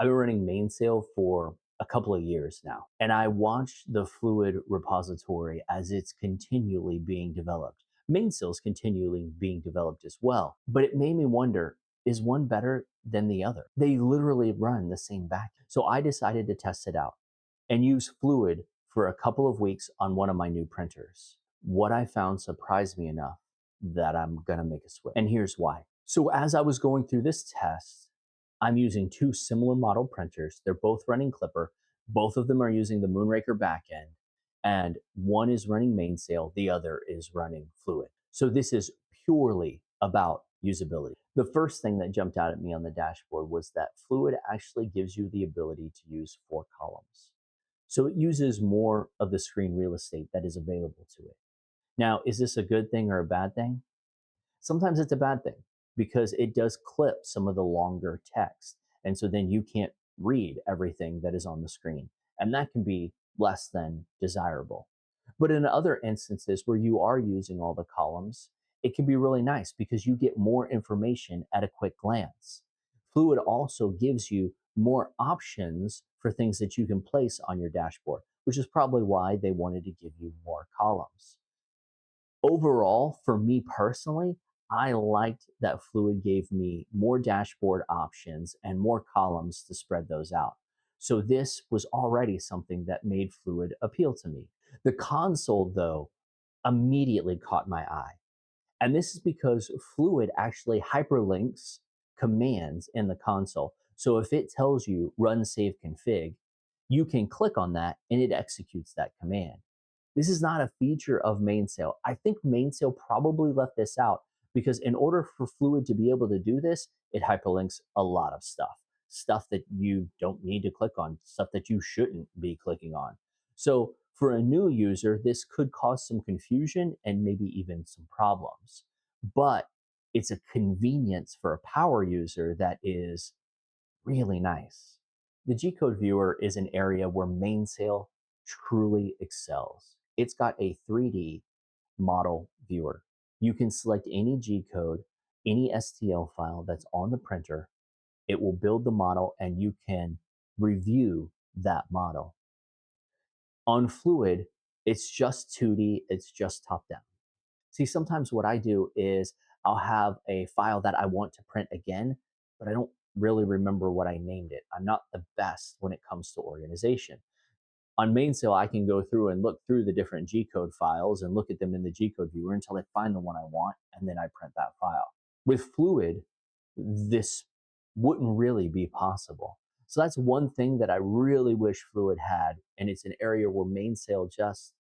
I've been running Mainsail for a couple of years now, and I watch the Fluid repository as it's continually being developed. Mainsail is continually being developed as well, but it made me wonder, is one better than the other? They literally run the same backend. So I decided to test it out and use Fluid for a couple of weeks on one of my new printers. What I found surprised me enough that I'm gonna make a switch. And here's why. So as I was going through this test, I'm using two similar model printers. They're both running Klipper. Both of them are using the Moonraker backend, and one is running Mainsail, the other is running Fluid. So this is purely about usability. The first thing that jumped out at me on the dashboard was that Fluid actually gives you the ability to use 4 columns. So it uses more of the screen real estate that is available to it. Now, is this a good thing or a bad thing? Sometimes it's a bad thing because it does clip some of the longer text. And so then you can't read everything that is on the screen. And that can be less than desirable. But in other instances where you are using all the columns, it can be really nice because you get more information at a quick glance. Fluid also gives you more options for things that you can place on your dashboard, which is probably why they wanted to give you more columns. Overall, for me personally, I liked that Fluid gave me more dashboard options and more columns to spread those out. So this was already something that made Fluid appeal to me. The console, though, immediately caught my eye. And this is because Fluid actually hyperlinks commands in the console. So if it tells you run save config, you can click on that and it executes that command. This is not a feature of Mainsail. I think Mainsail probably left this out because in order for Fluid to be able to do this, it hyperlinks a lot of stuff that you don't need to click on, stuff that you shouldn't be clicking on. So for a new user, this could cause some confusion and maybe even some problems. But it's a convenience for a power user that is really nice. The G-code viewer is an area where Mainsail truly excels. It's got a 3D model viewer. You can select any G-code, any STL file that's on the printer. It will build the model and you can review that model. On Fluid, it's just 2D, it's just top down. See, sometimes what I do is I'll have a file that I want to print again, but I don't really remember what I named it. I'm not the best when it comes to organization. On Mainsail, I can go through and look through the different G-code files and look at them in the G-code viewer until I find the one I want, and then I print that file. With Fluid, this wouldn't really be possible. So that's one thing that I really wish Fluid had, and it's an area where Mainsail just,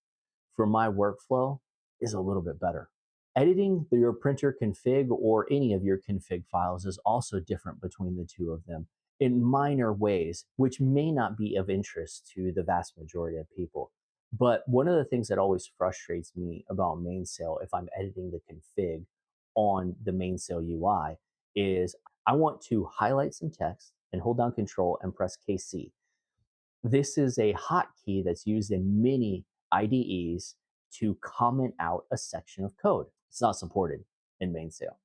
for my workflow, is a little bit better. Editing your printer config or any of your config files is also different between the two of them in minor ways, which may not be of interest to the vast majority of people. But one of the things that always frustrates me about Mainsail if I'm editing the config on the Mainsail UI is I want to highlight some text and hold down Control and press KC. This is a hotkey that's used in many IDEs to comment out a section of code. It's not supported in Mainsail,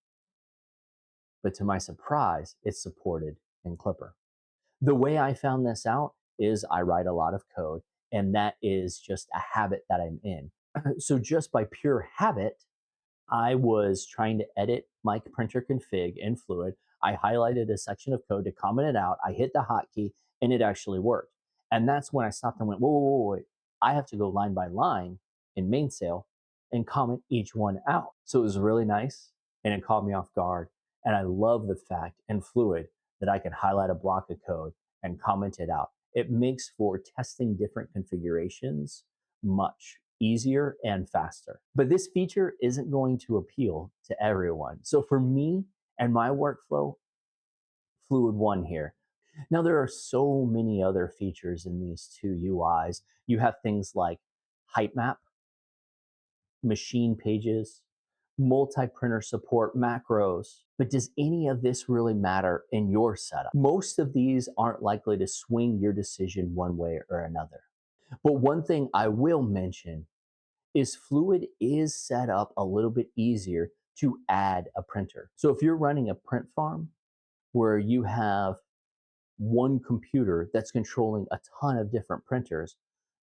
but to my surprise, it's supported in Klipper. The way I found this out is I write a lot of code, and that is just a habit that I'm in. So just by pure habit, I was trying to edit my printer config in Fluid. I highlighted a section of code to comment it out. I hit the hotkey and it actually worked. And that's when I stopped and went, whoa, whoa, whoa, wait. I have to go line by line in Mainsail and comment each one out. So it was really nice and it caught me off guard. And I love the fact in Fluid that I can highlight a block of code and comment it out. It makes for testing different configurations much easier and faster. But this feature isn't going to appeal to everyone. So for me and my workflow, Fluid won here. Now there are so many other features in these two UIs. You have things like height map, machine pages, multi-printer support, macros. But does any of this really matter in your setup? Most of these aren't likely to swing your decision one way or another. But one thing I will mention is Fluid is set up a little bit easier to add a printer. So if you're running a print farm where you have one computer that's controlling a ton of different printers,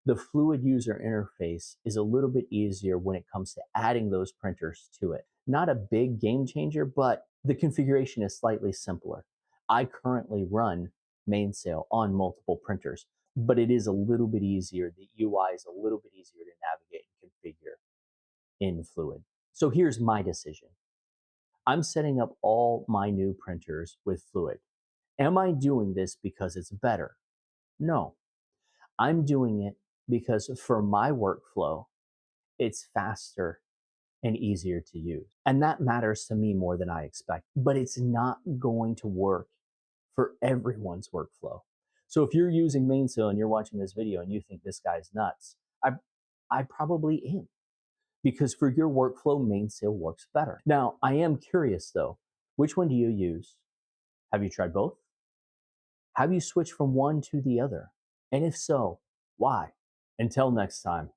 the Fluid user interface is a little bit easier when it comes to adding those printers to it. Not a big game changer, but the configuration is slightly simpler. I currently run Mainsail on multiple printers, but it is a little bit easier. The UI is a little bit easier to navigate and configure in Fluid. So here's my decision. I'm setting up all my new printers with Fluid. Am I doing this because it's better? No. I'm doing it because for my workflow, it's faster and easier to use. And that matters to me more than I expect, but it's not going to work for everyone's workflow. So if you're using Mainsail and you're watching this video and you think this guy's nuts, I probably am, because for your workflow, Mainsail works better. Now, I am curious though, which one do you use? Have you tried both? Have you switched from one to the other? And if so, why? Until next time.